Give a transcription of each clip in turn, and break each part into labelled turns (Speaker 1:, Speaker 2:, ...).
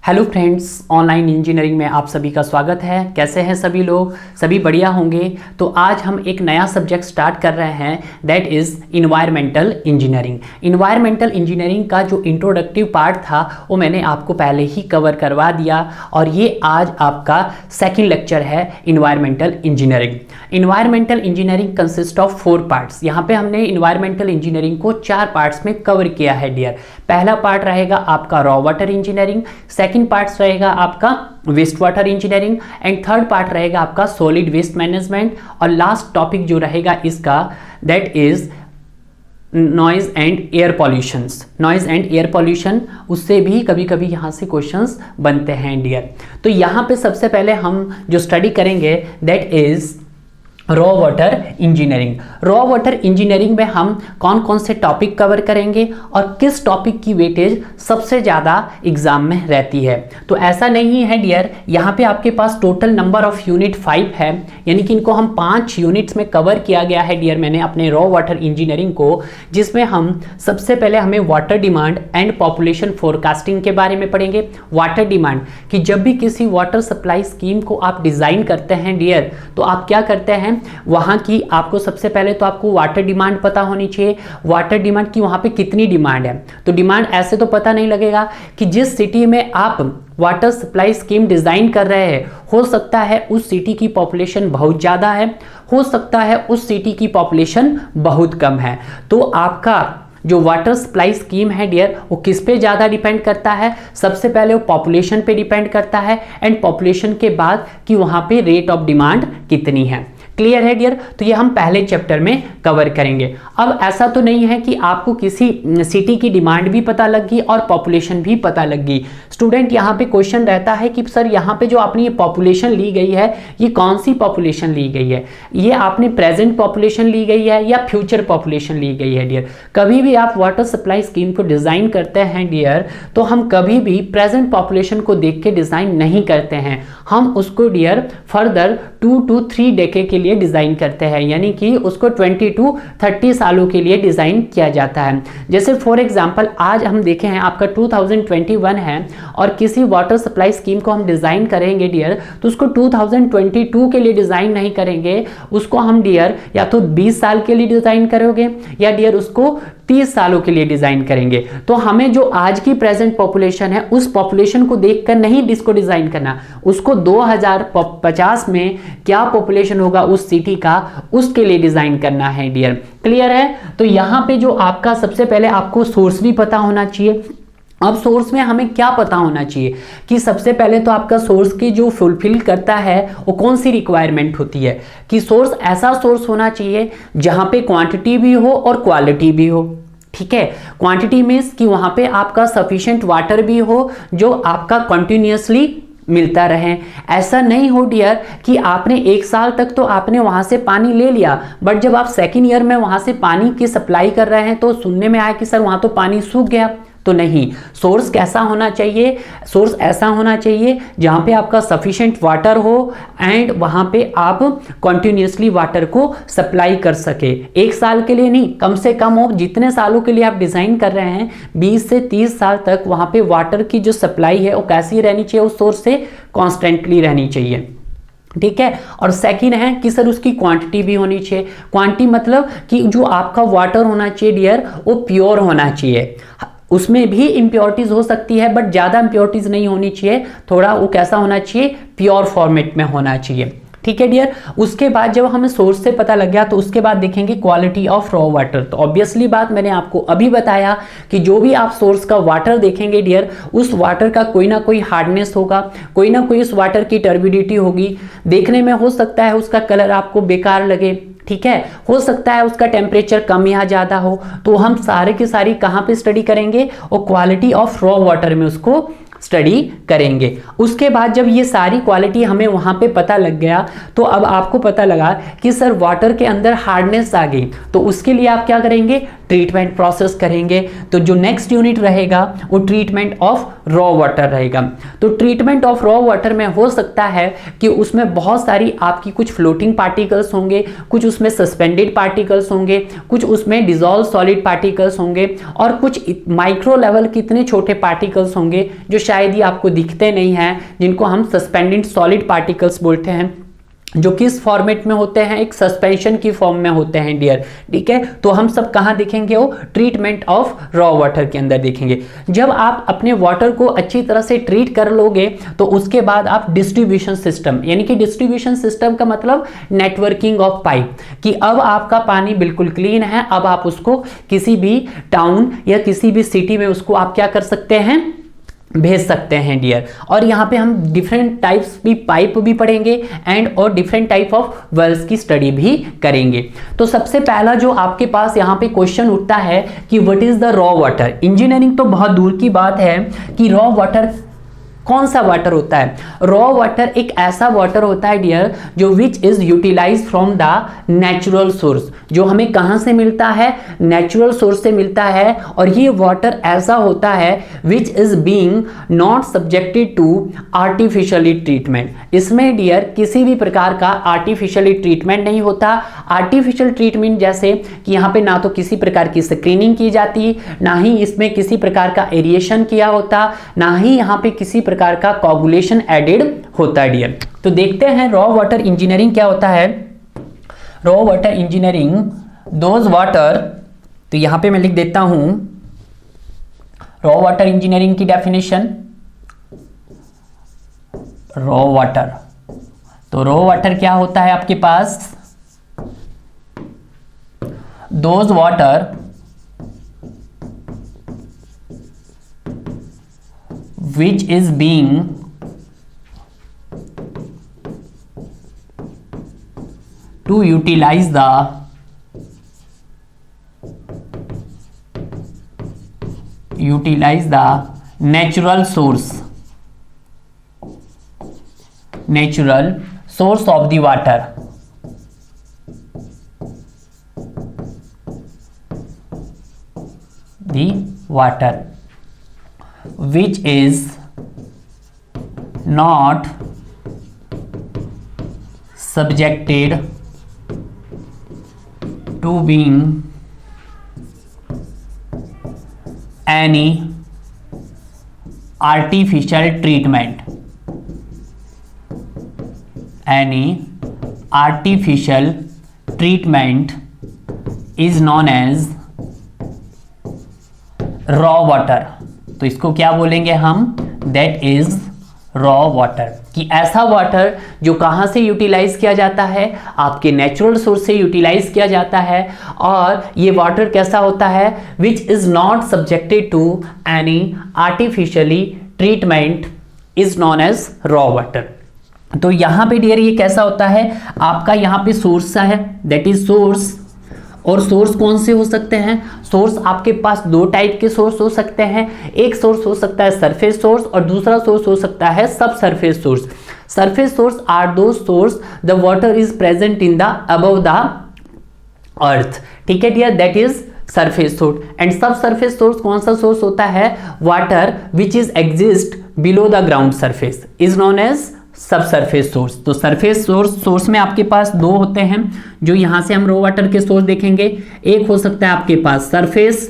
Speaker 1: Hello friends, online engineering में आप सभी का स्वागत है। कैसे हैं सभी लोग? सभी बढ़िया होंगे। तो आज हम एक नया सब्जेक्ट स्टार्ट कर रहे हैं, that is environmental engineering. Environmental engineering का जो इंट्रोडक्टिव पार्ट था वो मैंने आपको पहले ही कवर करवा दिया और ये आज आपका सेकेंड लेक्चर है environmental engineering. Environmental engineering consist of 4 parts. यहाँ पे हमने इन्वायरमेंटल इंजीनियरिंग को 4 पार्ट्स में कवर किया है डियर। पहला पार्ट रहेगा आपका raw water engineering, second part रहेगा आपका waste water engineering and third part रहेगा आपका सॉलिड वेस्ट मैनेजमेंट और लास्ट टॉपिक जो रहेगा इसका that is noise and air pollutions. Noise and air pollution, उससे भी कभी कभी यहाँ से क्वेश्चंस बनते हैं डियर। तो यहाँ पे सबसे पहले हम जो स्टडी करेंगे that is raw water engineering. Raw water engineering में हम कौन कौन से टॉपिक कवर करेंगे और किस टॉपिक की वेटेज सबसे ज़्यादा एग्जाम में रहती है। तो ऐसा नहीं है डियर, यहाँ पे आपके पास टोटल नंबर ऑफ यूनिट 5 है, यानी कि इनको हम 5 यूनिट्स में कवर किया गया है डियर मैंने अपने रॉ वाटर इंजीनियरिंग को, जिसमें हम सबसे पहले हमें water demand and population forecasting के बारे में पढ़ेंगे। वाटर डिमांड कि जब भी किसी वाटर सप्लाई स्कीम को आप डिज़ाइन करते हैं डियर, तो आप क्या करते हैं, वहां की आपको सबसे पहले तो आपको वाटर डिमांड पता होनी चाहिए। वाटर डिमांड की वहां पे कितनी डिमांड है, तो डिमांड ऐसे तो पता नहीं लगेगा कि जिस सिटी में आप वाटर सप्लाई स्कीम डिजाइन कर रहे हैं, हो सकता है उस सिटी की पॉपुलेशन बहुत ज्यादा है, हो सकता है उस सिटी की पॉपुलेशन बहुत कम है। तो आपका जो वाटर सप्लाई स्कीम है डियर वो किस पे ज़्यादा डिपेंड करता है? सबसे पहले वो पॉपुलेशन पे डिपेंड करता है एंड पॉपुलेशन के बाद कि वहाँ पे रेट ऑफ डिमांड कितनी है। क्लियर है डियर? तो ये हम पहले चैप्टर में कवर करेंगे। अब ऐसा तो नहीं है कि आपको किसी सिटी की डिमांड भी पता लग गई और पॉपुलेशन भी पता लग गई। स्टूडेंट यहाँ पे क्वेश्चन रहता है कि सर यहाँ पे जो आपने ये पॉपुलेशन ली गई है, ये कौन सी पॉपुलेशन ली गई है? ये आपने प्रेजेंट पॉपुलेशन ली गई है या फ्यूचर पॉपुलेशन ली गई है डियर? कभी भी आप वाटर सप्लाई स्कीम को डिजाइन करते हैं डियर, तो हम कभी भी प्रेजेंट पॉपुलेशन को देख के डिजाइन नहीं करते हैं। हम उसको डियर फर्दर 2 to 3 डेकेड के लिए डिजाइन करते हैं, यानी कि उसको 20 to 30 सालों के लिए डिजाइन किया जाता है। जैसे फॉर एग्जांपल आज हम देखे हैं आपका 2021 है और किसी वाटर सप्लाई स्कीम को हम डिजाइन करेंगे डियर, तो उसको 2022 के लिए डिजाइन नहीं करेंगे, उसको हम डियर या तो 20 साल के लिए डिजाइन करोगे या डियर उसको 30 सालों के लिए डिजाइन करेंगे। तो हमें जो आज की प्रेजेंट पॉपुलेशन है उस पॉपुलेशन को देखकर नहीं इसको डिजाइन करना, उसको 2050 में क्या पॉपुलेशन होगा उस सिटी का, उसके लिए डिजाइन करना है डियर। क्लियर है? तो यहाँ पे जो आपका सबसे पहले आपको सोर्स भी पता होना चाहिए। अब सोर्स में हमें क्या पता होना चाहिए कि सबसे पहले तो आपका सोर्स की जो फुलफिल करता है वो कौन सी रिक्वायरमेंट होती है कि सोर्स ऐसा सोर्स होना चाहिए जहां पे क्वांटिटी भी हो और क्वालिटी भी हो। ठीक है, क्वांटिटी मीन्स कि वहां पे आपका सफिशिएंट वाटर भी हो जो आपका कंटिन्यूअसली मिलता रहे। ऐसा नहीं हो डियर कि आपने 1 साल तक तो आपने वहां से पानी ले लिया, बट जब आप सेकेंड ईयर में वहां से पानी की सप्लाई कर रहे हैं तो सुनने में आया कि सर वहां तो पानी सूख गया। तो नहीं, सोर्स कैसा होना चाहिए? सोर्स ऐसा होना चाहिए जहां पे आपका सफिशिएंट वाटर हो एंड वहां पे आप कंटिन्यूअसली वाटर को सप्लाई कर सके। 1 साल के लिए नहीं, कम से कम हो जितने सालों के लिए आप डिजाइन कर रहे हैं, 20 से 30 साल तक वहां पे वाटर की जो सप्लाई है वो कैसी रहनी चाहिए? उस सोर्स से कॉन्स्टेंटली रहनी चाहिए। ठीक है, और सेकंड है कि सर उसकी क्वांटिटी भी होनी चाहिए। क्वांटिटी मतलब कि जो आपका वाटर होना चाहिए डियर वो प्योर होना चाहिए। उसमें भी इम्प्योरिटीज हो सकती है बट ज़्यादा इम्प्योरिटीज नहीं होनी चाहिए, थोड़ा वो कैसा होना चाहिए, प्योर फॉर्मेट में होना चाहिए। ठीक है डियर? उसके बाद जब हमें सोर्स से पता लग गया तो उसके बाद देखेंगे क्वालिटी ऑफ रॉ वाटर। तो ऑब्वियसली बात मैंने आपको अभी बताया कि जो भी आप सोर्स का वाटर देखेंगे डियर, उस वाटर का कोई ना कोई हार्डनेस होगा, कोई ना कोई उस वाटर की टर्बिडिटी होगी। देखने में हो सकता है उसका कलर आपको बेकार लगे, ठीक है, हो सकता है उसका टेम्परेचर कम या ज़्यादा हो। तो हम सारे की सारी कहाँ पे स्टडी करेंगे? और क्वालिटी ऑफ रॉ वाटर में उसको स्टडी करेंगे। उसके बाद जब ये सारी क्वालिटी हमें वहाँ पे पता लग गया तो अब आपको पता लगा कि सर वाटर के अंदर हार्डनेस आ गई, तो उसके लिए आप क्या करेंगे? ट्रीटमेंट प्रोसेस करेंगे। तो जो नेक्स्ट यूनिट रहेगा वो ट्रीटमेंट ऑफ रॉ वाटर रहेगा। तो ट्रीटमेंट ऑफ रॉ वाटर में हो सकता है कि उसमें बहुत सारी आपकी कुछ फ्लोटिंग पार्टिकल्स होंगे, कुछ उसमें सस्पेंडेड पार्टिकल्स होंगे, कुछ उसमें डिसॉल्व सॉलिड पार्टिकल्स होंगे, और कुछ माइक्रो लेवल कितने छोटे पार्टिकल्स होंगे जो शायद ही आपको दिखते नहीं हैं, जिनको हम सस्पेंडेड सॉलिड पार्टिकल्स बोलते हैं, जो किस फॉर्मेट में होते हैं, एक सस्पेंशन की फॉर्म में होते हैं डियर। ठीक है, तो हम सब कहाँ देखेंगे, वो ट्रीटमेंट ऑफ रॉ वाटर के अंदर देखेंगे। जब आप अपने वाटर को अच्छी तरह से ट्रीट कर लोगे तो उसके बाद आप डिस्ट्रीब्यूशन सिस्टम, यानी कि डिस्ट्रीब्यूशन सिस्टम का मतलब नेटवर्किंग ऑफ पाइप, कि अब आपका पानी बिल्कुल क्लीन है, अब आप उसको किसी भी टाउन या किसी भी सिटी में उसको आप क्या कर सकते हैं, भेज सकते हैं डियर। और यहाँ पे हम डिफरेंट टाइप्स भी पाइप भी पढ़ेंगे एंड और डिफरेंट टाइप ऑफ वेल्स की स्टडी भी करेंगे। तो सबसे पहला जो आपके पास यहाँ पे क्वेश्चन उठता है कि what is the raw water. Engineering तो बहुत दूर की बात है कि रॉ वाटर कौन सा वाटर होता है। रॉ वाटर एक ऐसा वाटर होता है डियर जो which is utilize from the natural source, जो हमें कहां से मिलता है, नेचुरल सोर्स से मिलता है। और ये वाटर ऐसा होता है which is being not subjected to artificially treatment. इसमें डियर किसी भी प्रकार का आर्टिफिशियली ट्रीटमेंट नहीं होता। आर्टिफिशियल ट्रीटमेंट जैसे कि यहाँ पे ना तो किसी प्रकार की स्क्रीनिंग की जाती, ना ही इसमें किसी प्रकार का एरिएशन किया होता, ना ही यहाँ पे किसी प्रकार का कोगुलेशन एडेड होता है डियर। तो देखते हैं रॉ वाटर इंजीनियरिंग क्या होता है। Raw water engineering those water, तो यहां पे मैं लिख देता हूं रॉ वाटर इंजीनियरिंग की डेफिनेशन। रॉ वाटर, तो रॉ वाटर क्या होता है आपके पास, those water which is being to utilize the natural source of the water, which is not subjected to being any artificial treatment. Any artificial treatment is known as raw water. तो इसको क्या बोलेंगे हम, दैट इज रॉ वाटर। कि ऐसा water जो कहाँ से यूटिलाइज किया जाता है, आपके नेचुरल सोर्स से यूटिलाइज किया जाता है, और ये वाटर कैसा होता है, which is not subjected to any artificially treatment, is known as raw water. तो यहाँ पे डियर ये कैसा होता है, आपका यहाँ पे सोर्स है, दैट इज सोर्स। और सोर्स कौन से हो सकते हैं, सोर्स आपके पास दो टाइप के सोर्स हो सकते हैं। एक सोर्स हो सकता है सरफेस सोर्स और दूसरा सोर्स हो सकता है sub surface source. Surface source are those source the water is present in the above the earth. ठीक है dear, that is surface source. And sub surface source कौन सा सोर्स होता है, water which is exist below the ground surface is known as sub surface source. तो surface source में आपके पास दो होते हैं, जो यहां से हम रॉ वाटर के सोर्स देखेंगे। एक हो सकता है आपके पास सरफेस,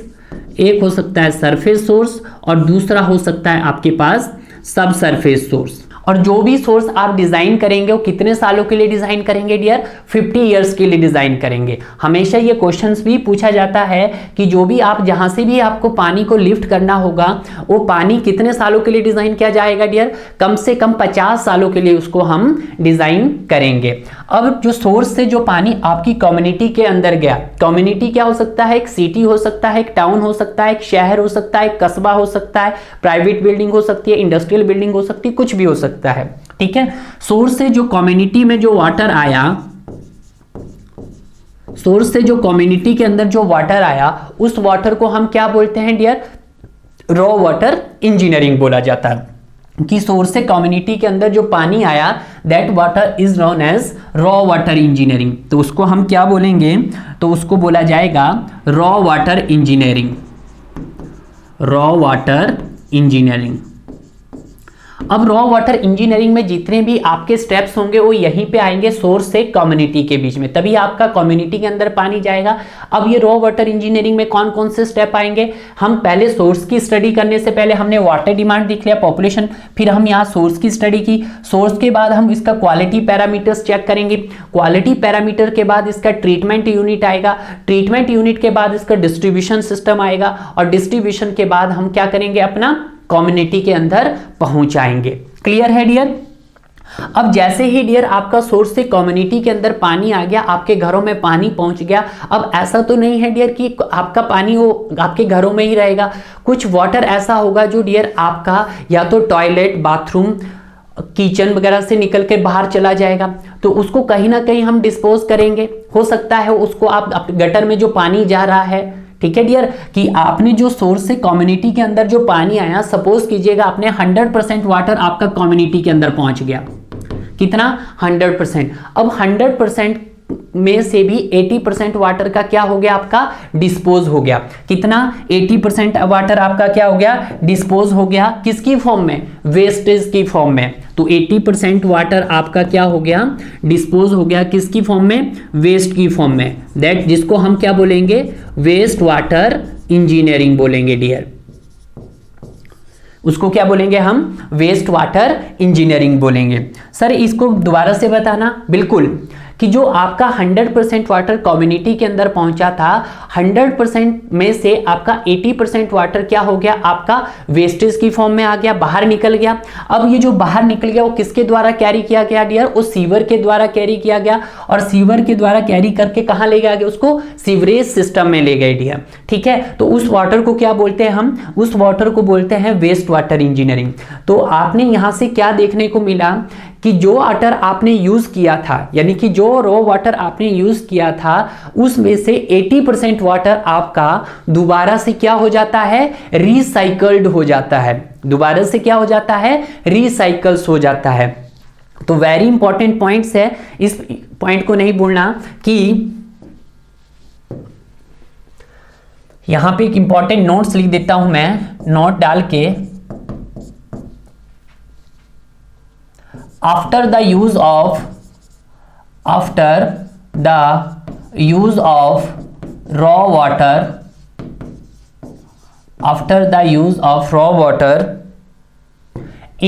Speaker 1: एक हो सकता है सरफेस सोर्स, और दूसरा हो सकता है आपके पास सब सरफेस सोर्स। और जो भी सोर्स आप डिजाइन करेंगे वो कितने सालों के लिए डिजाइन करेंगे डियर, 50 इयर्स के लिए डिजाइन करेंगे। हमेशा ये क्वेश्चंस भी पूछा जाता है कि जो भी आप जहां से भी आपको पानी को लिफ्ट करना होगा वो पानी कितने सालों के लिए डिजाइन किया जाएगा डियर, कम से कम 50 सालों के लिए उसको हम डिजाइन करेंगे। अब जो सोर्स से जो पानी आपकी कम्युनिटी के अंदर गया, कम्युनिटी क्या हो सकता है, एक सिटी हो सकता है, एक टाउन हो सकता है, एक शहर हो सकता है, एक कस्बा हो सकता है, प्राइवेट बिल्डिंग हो सकती है, इंडस्ट्रियल बिल्डिंग हो सकती है, कुछ भी हो सकता है। ठीक है, सोर्स से जो कम्युनिटी में जो वाटर आया, सोर्स से जो कम्युनिटी के अंदर जो वाटर आया, उस वाटर को हम क्या बोलते हैं डियर, रॉ वाटर इंजीनियरिंग बोला जाता है। कि सोर्स से कम्युनिटी के अंदर जो पानी आया, that water is known as raw water engineering. तो उसको हम क्या बोलेंगे, तो उसको बोला जाएगा raw water engineering, raw water engineering. अब रॉ वाटर इंजीनियरिंग में जितने भी आपके स्टेप्स होंगे वो यहीं पे आएंगे, सोर्स से कम्युनिटी के बीच में, तभी आपका कम्युनिटी के अंदर पानी जाएगा। अब ये रॉ वाटर इंजीनियरिंग में कौन कौन से स्टेप आएंगे, हम पहले सोर्स की स्टडी करने से पहले हमने वाटर डिमांड देख लिया, पॉपुलेशन, फिर हम यहाँ सोर्स की स्टडी की, सोर्स के बाद हम इसका क्वालिटी पैरामीटर्स चेक करेंगे, क्वालिटी पैरामीटर के बाद इसका ट्रीटमेंट यूनिट आएगा, ट्रीटमेंट यूनिट के बाद इसका डिस्ट्रीब्यूशन सिस्टम आएगा, और डिस्ट्रीब्यूशन के बाद हम क्या करेंगे, अपना कम्युनिटी के अंदर पहुंचाएंगे। क्लियर है डियर। अब जैसे ही डियर आपका सोर्स से कम्युनिटी के अंदर पानी आ गया, आपके घरों में पानी पहुंच गया। अब ऐसा तो नहीं है डियर कि आपका पानी वो आपके घरों में ही रहेगा, कुछ वाटर ऐसा होगा जो डियर आपका या तो टॉयलेट, बाथरूम, किचन वगैरह से निकल के बाहर चला जाएगा, तो उसको कहीं ना कहीं हम डिस्पोज करेंगे। हो सकता है उसको आप गटर में जो पानी जा रहा है, ठीक है डियर, कि आपने जो सोर्स से कम्युनिटी के अंदर जो पानी आया, सपोज कीजिएगा आपने 100% वाटर आपका कम्युनिटी के अंदर पहुंच गया, कितना 100%। अब 100% में से भी 80% वाटर का क्या हो गया, आपका डिस्पोज हो गया। कितना, 80% वाटर आपका क्या हो गया, डिस्पोज हो गया। किसकी फॉर्म में, वेस्टेज की फॉर्म में। तो 80% वाटर आपका क्या हो गया, डिस्पोज हो गया, किसकी फॉर्म में, वेस्ट की फॉर्म में। दैट जिसको हम क्या बोलेंगे, वेस्ट वाटर इंजीनियरिंग बोलेंगे डियर, उसको क्या बोलेंगे हम, वेस्ट वाटर इंजीनियरिंग बोलेंगे। सर इसको दोबारा से बताना। बिल्कुल, कि जो आपका 100% वाटर कम्युनिटी के अंदर पहुंचा था, 100% में से आपका 80% वाटर क्या हो गया, आपका वेस्टेज की फॉर्म में आ गया, बाहर निकल गया। अब ये जो बाहर निकल गया वो किसके द्वारा कैरी किया गया डियर, उस सीवर के द्वारा कैरी किया गया, और सीवर के द्वारा कैरी करके कहां ले गया, उसको सीवरेज सिस्टम में ले गए डियर। ठीक है, तो उस वाटर को क्या बोलते हैं हम, उस वाटर को बोलते हैं वेस्ट वाटर इंजीनियरिंग। तो आपने यहां से क्या देखने को मिला कि जो वाटर आपने यूज किया था, यानी कि जो रॉ वाटर आपने यूज किया था, उसमें से 80% वाटर आपका दोबारा से क्या हो जाता है, रिसाइकल्ड हो जाता है। दोबारा से क्या हो जाता है, रिसाइकल्स हो जाता है। तो वेरी इंपॉर्टेंट पॉइंट्स है, इस पॉइंट को नहीं भूलना कि यहां पे एक इंपॉर्टेंट नोट्स लिख देता हूं मैं, नोट डाल के, after the use of raw water, after the use of raw water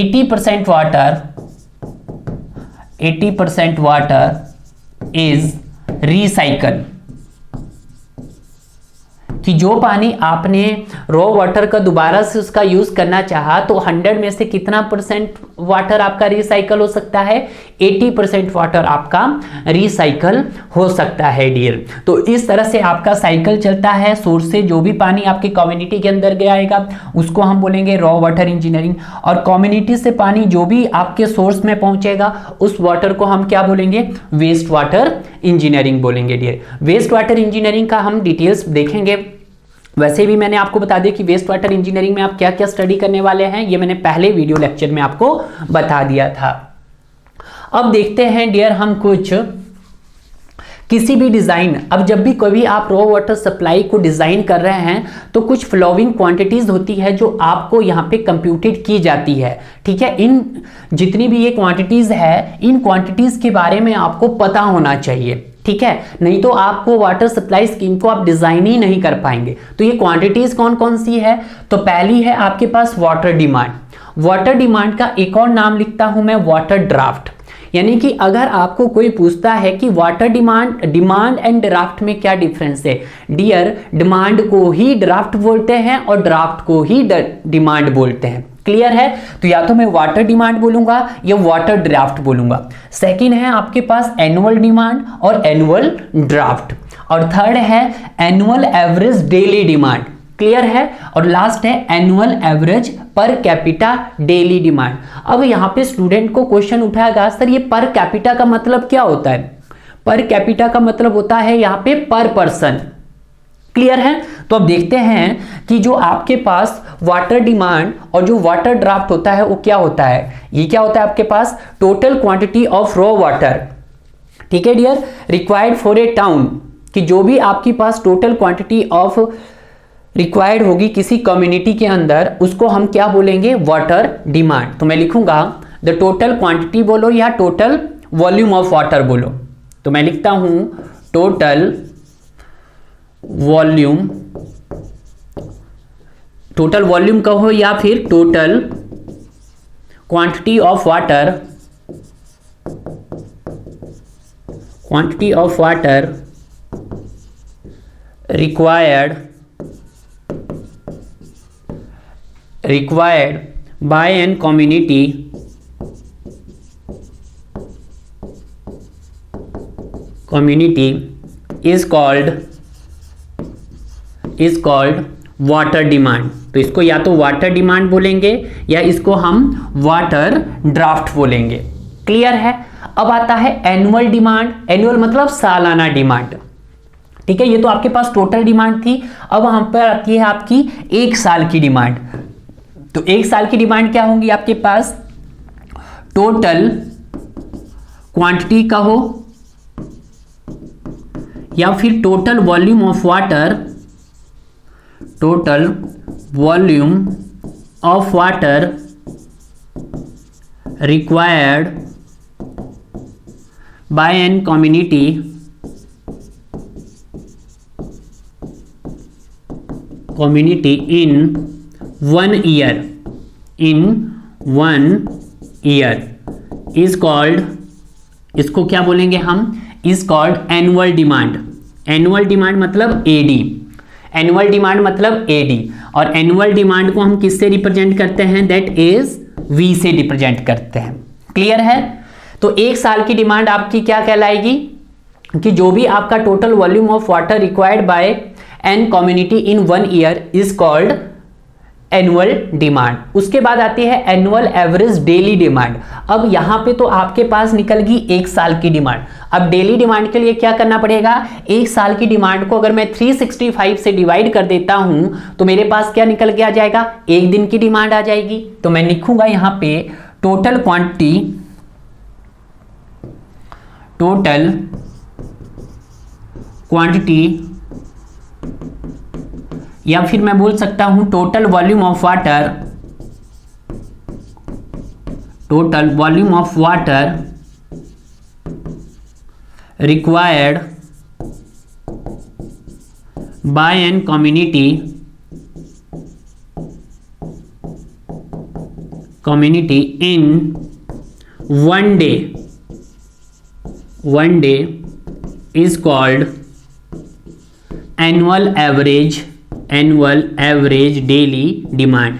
Speaker 1: 80% water is recycled। कि जो पानी आपने रॉ वाटर का दोबारा से उसका यूज करना चाहा, तो 100 में से कितना परसेंट वाटर आपका रिसाइकल हो सकता है, 80% वाटर आपका रिसाइकल हो सकता है डियर। तो इस तरह से आपका साइकिल चलता है, सोर्स से जो भी पानी आपके कम्युनिटी के अंदर गया आएगा उसको हम बोलेंगे रॉ वाटर इंजीनियरिंग, और कम्युनिटी से पानी जो भी आपके सोर्स में पहुंचेगा उस वाटर को हम क्या बोलेंगे, वेस्ट वाटर इंजीनियरिंग बोलेंगे डियर। वेस्ट वाटर इंजीनियरिंग का हम डिटेल्स देखेंगे। वैसे भी मैंने आपको बता दिया कि वेस्ट वाटर इंजीनियरिंग में आप क्या क्या स्टडी करने वाले हैं, ये मैंने पहले वीडियो लेक्चर में आपको बता दिया था। अब देखते हैं डियर हम कुछ किसी भी डिजाइन, अब जब भी कभी आप रॉ वाटर सप्लाई को डिजाइन कर रहे हैं तो कुछ फ्लोइंग क्वांटिटीज होती है जो आपको यहाँ पे कंप्यूटेड की जाती है। ठीक है, इन जितनी भी ये क्वांटिटीज है, इन क्वांटिटीज के बारे में आपको पता होना चाहिए। ठीक है, नहीं तो आपको वाटर सप्लाई स्कीम को आप डिजाइन ही नहीं कर पाएंगे। तो ये क्वांटिटीज कौन कौन सी है, तो पहली है आपके पास वाटर डिमांड। वाटर डिमांड का एक और नाम लिखता हूं मैं, वाटर ड्राफ्ट। यानी कि अगर आपको कोई पूछता है कि वाटर डिमांड एंड ड्राफ्ट में क्या डिफरेंस है, डियर डिमांड को ही ड्राफ्ट बोलते हैं और ड्राफ्ट को ही डिमांड बोलते हैं। क्लियर है, तो या तो मैं वाटर डिमांड बोलूंगा या वाटर ड्राफ्ट बोलूंगा। सेकंड है आपके पास एनुअल डिमांड और एनुअल ड्राफ्ट, और थर्ड है annual average daily demand. Clear है, और लास्ट है annual average per capita daily demand. अब यहां पे स्टूडेंट को क्वेश्चन उठाएगा, सर ये पर कैपिटा का मतलब क्या होता है। पर कैपिटा का मतलब होता है यहां पे पर पर्सन। क्लियर है। तो अब देखते हैं कि जो आपके पास वाटर डिमांड और जो वाटर ड्राफ्ट होता है वो क्या होता है। ये क्या होता है आपके पास, total quantity of raw water, ठीक है dear, required for a town, कि जो भी आपके पास टोटल क्वांटिटी ऑफ रिक्वायर्ड होगी किसी कम्युनिटी के अंदर, उसको हम क्या बोलेंगे, वाटर डिमांड। तो मैं लिखूंगा द टोटल क्वांटिटी बोलो या टोटल वॉल्यूम ऑफ वाटर बोलो, तो मैं लिखता हूं टोटल वॉल्यूम, टोटल वॉल्यूम कहो या फिर total quantity of water, quantity of water required by an community is called water demand. तो इसको या तो वाटर डिमांड बोलेंगे या इसको हम वाटर ड्राफ्ट बोलेंगे। क्लियर है। अब आता है एनुअल डिमांड। एनुअल मतलब सालाना डिमांड, ठीक है। ये तो आपके पास टोटल डिमांड थी। अब हम पर आती है आपकी एक साल की डिमांड। तो एक साल की डिमांड क्या होंगी आपके पास, टोटल क्वांटिटी कहो या फिर total volume of water, total volume of water required by an community in 1 year, is called, इसको क्या बोलेंगे हम, is called annual demand। annual demand मतलब AD, annual demand मतलब AD, और annual demand को हम किससे रिप्रेजेंट करते हैं, that is V से रिप्रेजेंट करते हैं। क्लियर है। तो एक साल की डिमांड आपकी क्या कहलाएगी, कि जो भी आपका total volume of water required by an community in 1 year is called annual demand. उसके बाद आती है एनुअल एवरेज डेली डिमांड। अब यहां पे तो आपके पास निकल गई एक साल की डिमांड। अब डेली डिमांड के लिए क्या करना पड़ेगा, एक साल की डिमांड को अगर मैं 365 से डिवाइड कर देता हूं तो मेरे पास क्या निकल के आ जाएगा, एक दिन की डिमांड आ जाएगी। तो मैं लिखूंगा यहां पे टोटल क्वांटिटी या फिर मैं बोल सकता हूं total volume of water required by an community in 1 day is called annual average daily demand.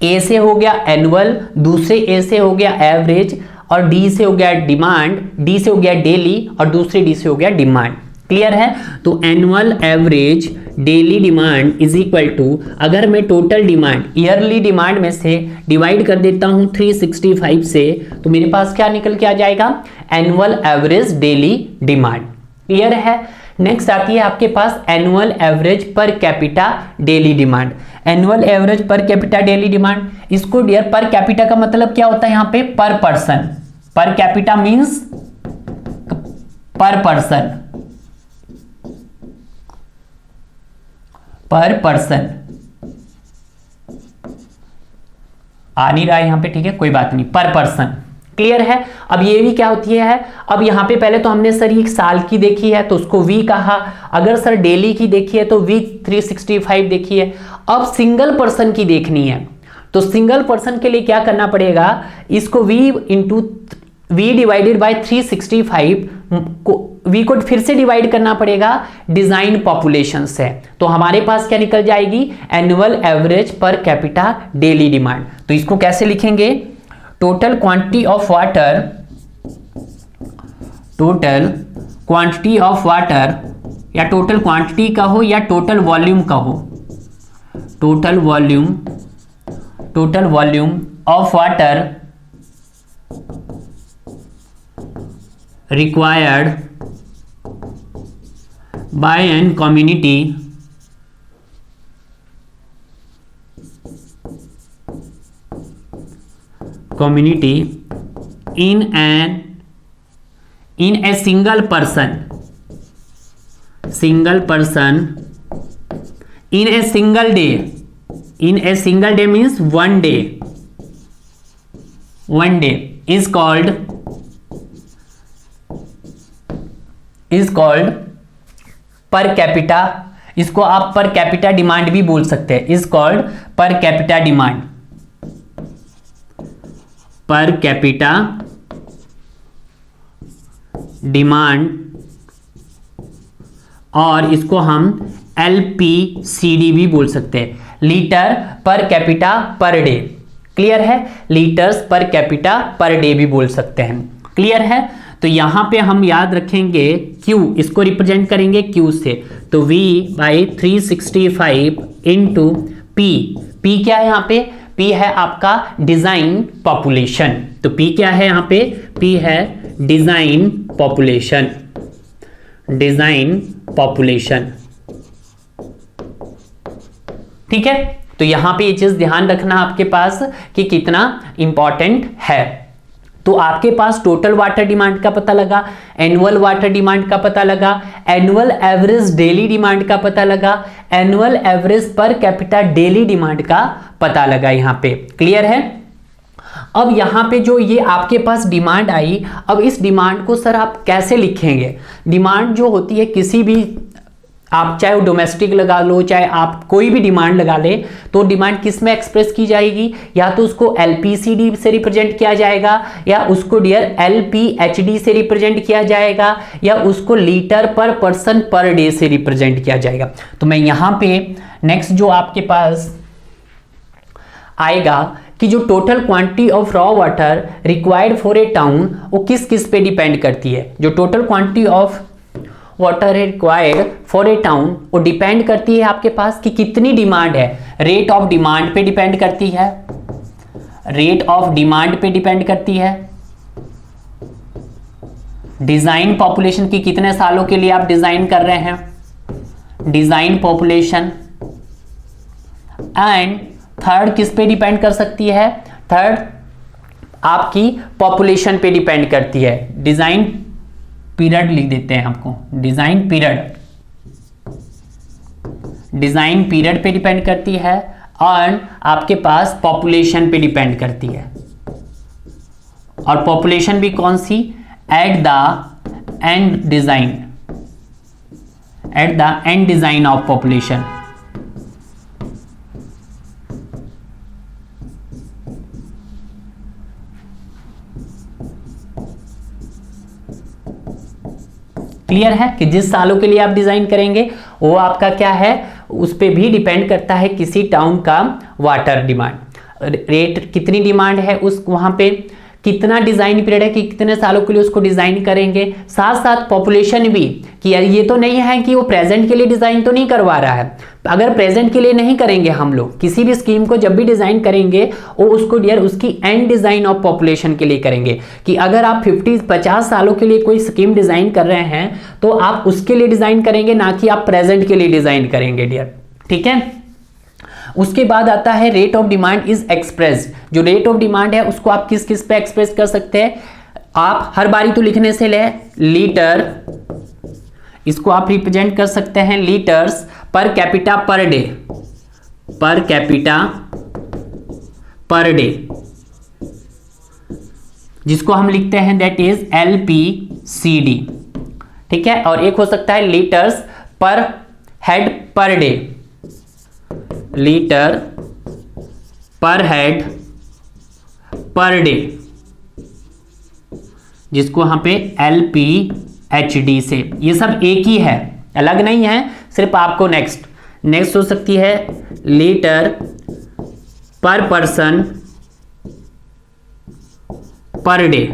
Speaker 1: ए से हो गया एनुअल, दूसरे ए से हो गया एवरेज, और डी से हो गया डिमांड, डी से हो गया डेली, और दूसरे डी से हो गया डिमांड। क्लियर है। तो annual average daily demand is equal to, अगर मैं टोटल डिमांड ईयरली डिमांड में से डिवाइड कर देता हूं 365 से, तो मेरे पास क्या निकल के आ जाएगा, annual average daily demand. Clear है। नेक्स्ट आती है आपके पास annual average per capita daily demand. Annual average per capita daily demand, इसको डियर पर कैपिटा का मतलब क्या होता है, यहां पे पर पर्सन, पर कैपिटा मींस पर पर्सन आ नहीं रहा है यहां पे, ठीक है कोई बात नहीं, पर पर्सन। क्लियर है। अब ये भी क्या होती है, अब यहां पे पहले तो हमने सर एक साल की देखी है तो उसको वी कहा, अगर सर डेली की देखी है तो वी 365 देखी है। अब सिंगल पर्सन की देखनी है तो सिंगल पर्सन के लिए क्या करना पड़ेगा, इसको वी डिवाइडेड बाय 365 को वी को फिर से डिवाइड करना पड़ेगा डिजाइन पॉपुलेशन से। तो हमारे पास क्या निकल जाएगी, annual average per capita daily demand. तो इसको कैसे लिखेंगे, टोटल क्वांटिटी ऑफ वाटर या टोटल क्वांटिटी कहो या टोटल वॉल्यूम कहो, total volume of water required by an community community in a single person in a single day means one day is called per capita, इसको आप पर capita demand भी बोल सकते हैं, इज कॉल्ड पर कैपिटा डिमांड, पर कैपिटा डिमांड, और इसको हम LPCD भी बोल सकते हैं, litre per capita per day. Clear है? Litres per capita per day भी बोल सकते हैं। क्लियर है? तो यहां पे हम याद रखेंगे Q, इसको रिप्रेजेंट करेंगे Q से, तो V by 365 into P। P क्या है यहाँ पे? P है आपका डिजाइन पॉपुलेशन। तो P क्या है यहाँ पे? P है डिजाइन पॉपुलेशन, डिजाइन पॉपुलेशन। ठीक है? तो यहां पे ये चीज ध्यान रखना आपके पास कि कितना इंपॉर्टेंट है। तो आपके पास टोटल वाटर डिमांड का पता लगा, एनुअल वाटर डिमांड का पता लगा, एनुअल एवरेज डेली डिमांड का पता लगा, annual average per capita daily demand का पता लगा यहां पे। क्लियर है? अब यहां पे जो ये आपके पास डिमांड आई, अब इस डिमांड को सर आप कैसे लिखेंगे? डिमांड जो होती है किसी भी, आप चाहे वो डोमेस्टिक लगा लो, चाहे आप कोई भी डिमांड लगा ले, तो डिमांड किस में एक्सप्रेस की जाएगी? या तो उसको LPCD से रिप्रेजेंट किया जाएगा, या उसको डियर LPHD से रिप्रेजेंट किया जाएगा, या उसको लीटर पर पर्सन पर डे से रिप्रेजेंट किया जाएगा। तो मैं यहां पे नेक्स्ट जो आपके पास आएगा कि जो total quantity of raw water required for a town, वो किस किस पे डिपेंड करती है? जो total quantity of water required for a town, वो डिपेंड करती है आपके पास कि कितनी डिमांड है। रेट ऑफ डिमांड पे डिपेंड करती है, रेट ऑफ डिमांड पे डिपेंड करती है, डिजाइन पॉपुलेशन की कितने सालों के लिए आप डिजाइन कर रहे हैं, डिजाइन पॉपुलेशन, एंड थर्ड किस पे डिपेंड कर सकती है? थर्ड आपकी पॉपुलेशन पे डिपेंड करती है। डिजाइन पीरियड लिख देते हैं आपको, डिजाइन पीरियड पे डिपेंड करती है, और आपके पास पॉपुलेशन पे डिपेंड करती है। और पॉपुलेशन भी कौन सी? At the end design of population. Clear है कि जिस सालों के लिए आप डिजाइन करेंगे वो आपका क्या है, उस पे भी डिपेंड करता है किसी टाउन का वाटर डिमांड। रेट कितनी डिमांड है, उस वहां पे कितना डिजाइन पीरियड है कि कितने सालों के लिए उसको डिजाइन करेंगे, साथ साथ पॉपुलेशन भी, कि यार ये तो नहीं है कि वो प्रेजेंट के लिए डिजाइन तो नहीं करवा रहा है। अगर प्रेजेंट के लिए नहीं करेंगे हम लोग किसी भी स्कीम को, जब भी डिजाइन करेंगे वो उसको डियर उसकी एंड डिजाइन ऑफ पॉपुलेशन के लिए करेंगे। कि अगर आप 50 सालों के लिए कोई स्कीम डिजाइन कर रहे हैं तो आप उसके लिए डिजाइन करेंगे, ना कि आप प्रेजेंट के लिए डिजाइन करेंगे डियर। ठीक है? उसके बाद आता है rate of demand is expressed. जो रेट ऑफ डिमांड है उसको आप किस किस पे एक्सप्रेस कर सकते हैं? आप हर बारी तो लिखने से ले लीटर, इसको आप रिप्रेजेंट कर सकते हैं litres per capita per day, पर कैपिटा पर डे, जिसको हम लिखते हैं दैट इज LPCD। ठीक है? और एक हो सकता है लीटर्स पर हेड पर डे, लीटर पर हेड पर डे, जिसको यहाँ पे LPHD से, ये सब एक ही है, अलग नहीं है, सिर्फ आपको नेक्स्ट हो सकती है लीटर पर पर्सन पर डे।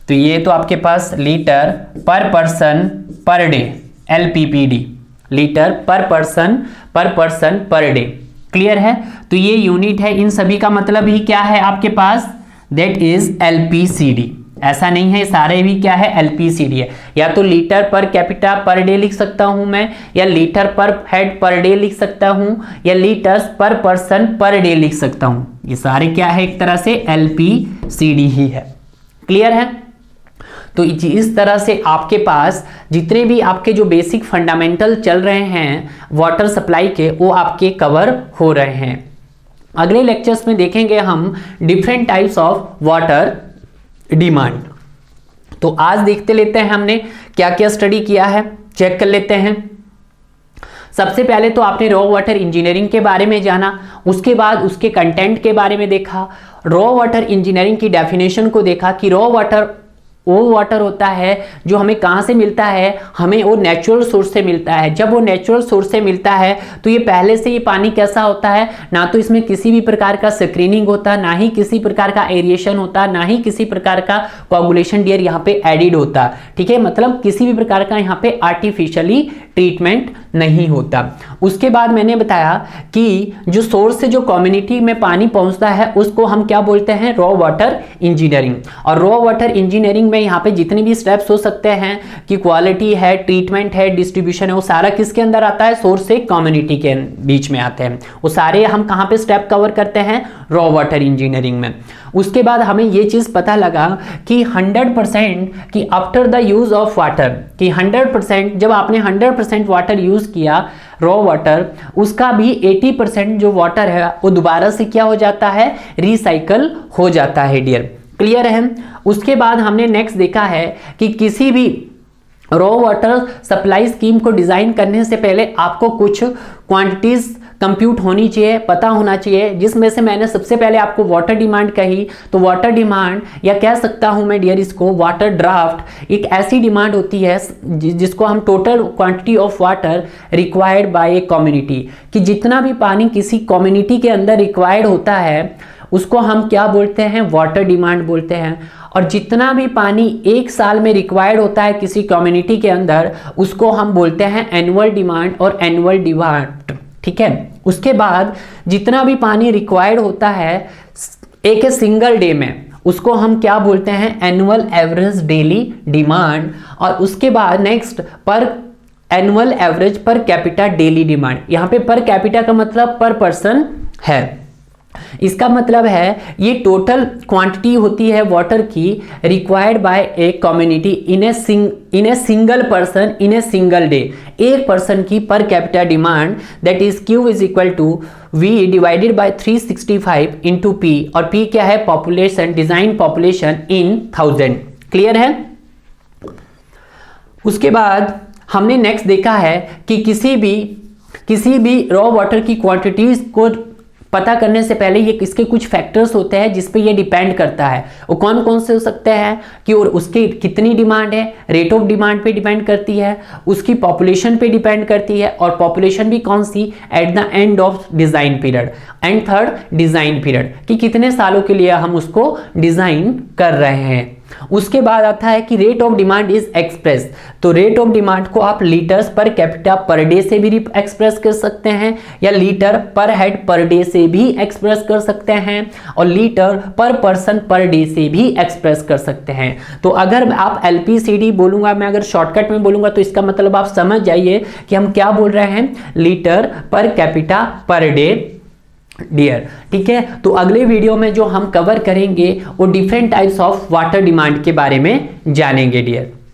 Speaker 1: तो ये तो आपके पास लीटर पर person per day, LPPD, litre पर पर्सन पर डे। क्लियर है? तो ये यूनिट है, इन सभी का मतलब ही क्या है आपके पास? That is LPCD। ऐसा नहीं है सारे भी क्या है, LPCD है। या तो litre per capita per day लिख सकता हूं मैं, या लीटर पर हेड पर डे लिख सकता हूं, या लीटर्स पर पर्सन पर डे लिख सकता हूं। ये सारे क्या है, एक तरह से LPCD ही है। क्लियर है? तो इस तरह से आपके पास जितने भी आपके जो बेसिक फंडामेंटल चल रहे हैं वाटर सप्लाई के, वो आपके कवर हो रहे हैं। अगले लेक्चर्स में देखेंगे हम different types of water demand. तो आज देखते लेते हैं हमने क्या क्या स्टडी किया है, चेक कर लेते हैं। सबसे पहले तो आपने रॉ वाटर इंजीनियरिंग के बारे में जाना, उसके बाद उसके कंटेंट के बारे में देखा, रॉ वाटर इंजीनियरिंग की डेफिनेशन को देखा कि रॉ वाटर वो वाटर होता है जो हमें कहाँ से मिलता है, हमें वो नेचुरल सोर्स से मिलता है। जब वो नेचुरल सोर्स से मिलता है तो ये पहले से ये पानी कैसा होता है, ना तो इसमें किसी भी प्रकार का स्क्रीनिंग होता, ना ही किसी प्रकार का एरिएशन होता, ना ही किसी प्रकार का कोगुलेशन डियर यहाँ पे एडिड होता। ठीक है, मतलब किसी भी प्रकार का यहाँ पे आर्टिफिशियली ट्रीटमेंट नहीं होता। उसके बाद मैंने बताया कि जो सोर्स से जो कम्युनिटी में पानी पहुंचता है उसको हम क्या बोलते हैं, रॉ वाटर इंजीनियरिंग। और रॉ वाटर इंजीनियरिंग में यहाँ पे जितने भी स्टेप्स हो सकते हैं कि क्वालिटी है, ट्रीटमेंट है, डिस्ट्रीब्यूशन है, वो सारा किसके अंदर आता है, सोर्स से कम्युनिटी के बीच में आते हैं। वो सारे हम कहाँ पे स्टेप कवर करते हैं, रॉ वाटर इंजीनियरिंग में। उसके बाद हमें ये चीज पता लगा कि 100% कि after the use of water, कि 100% जब आपने 100% वाटर यूज किया रॉ वाटर, उसका भी 80% जो वाटर है वो दोबारा से क्या हो जाता है, रिसाइकल हो जाता है डियर। क्लियर है? उसके बाद हमने नेक्स्ट देखा है कि किसी भी रॉ वाटर सप्लाई स्कीम को डिजाइन करने से पहले आपको कुछ क्वांटिटीज कंप्यूट होनी चाहिए, पता होना चाहिए, जिसमें से मैंने सबसे पहले आपको वाटर डिमांड कही। तो वाटर डिमांड, या कह सकता हूं मैं डियर इसको वाटर ड्राफ्ट, एक ऐसी डिमांड होती है जिसको हम total quantity of water required by a community, कि जितना भी पानी किसी कम्युनिटी के अंदर रिक्वायर्ड होता है उसको हम क्या बोलते हैं, वाटर डिमांड बोलते हैं। और जितना भी पानी एक साल में रिक्वायर्ड होता है किसी कम्युनिटी के अंदर उसको हम बोलते हैं एनुअल डिमांड और एनुअल डिमांड। ठीक है, उसके बाद जितना भी पानी रिक्वायर्ड होता है एक सिंगल डे में उसको हम क्या बोलते हैं, एनुअल एवरेज डेली डिमांड। और उसके बाद नेक्स्ट पर annual average per capita daily demand. यहाँ पे पर कैपिटा का मतलब पर पर्सन है, इसका मतलब है ये टोटल क्वांटिटी होती है वाटर की required by a community in a single person in a single day. एक पर्सन की per capita demand that is Q is equal to V divided by 365 into P, और P क्या है, population, design population in 1000। Clear है? उसके बाद हमने next देखा है कि किसी भी रॉ वाटर की क्वांटिटीज को पता करने से पहले ये किसके कुछ फैक्टर्स होते हैं जिस पे ये डिपेंड करता है। वो कौन कौन से हो सकते हैं कि और उसकी कितनी डिमांड है, रेट ऑफ डिमांड पे डिपेंड करती है, उसकी पॉपुलेशन पे डिपेंड करती है, और पॉपुलेशन भी कौन सी, at the end of design period, and third design period, कि कितने सालों के लिए हम उसको डिजाइन कर रहे हैं। उसके बाद आता है कि rate of demand is express. तो रेट ऑफ डिमांड को आप litres per capita per day से भी एक्सप्रेस कर सकते हैं, या लीटर पर हेड पर डे से भी एक्सप्रेस कर सकते हैं, और लीटर पर पर्सन पर डे से भी एक्सप्रेस कर सकते हैं। तो अगर आप LPCD बोलूंगा, मैं अगर शॉर्टकट में बोलूंगा तो इसका मतलब आप समझ जाइए कि हम क्या बोल रहे हैं, litre per capita per day dear. ठीक है, तो अगले वीडियो में जो हम कवर करेंगे वो different types of water demand के बारे में जानेंगे डियर।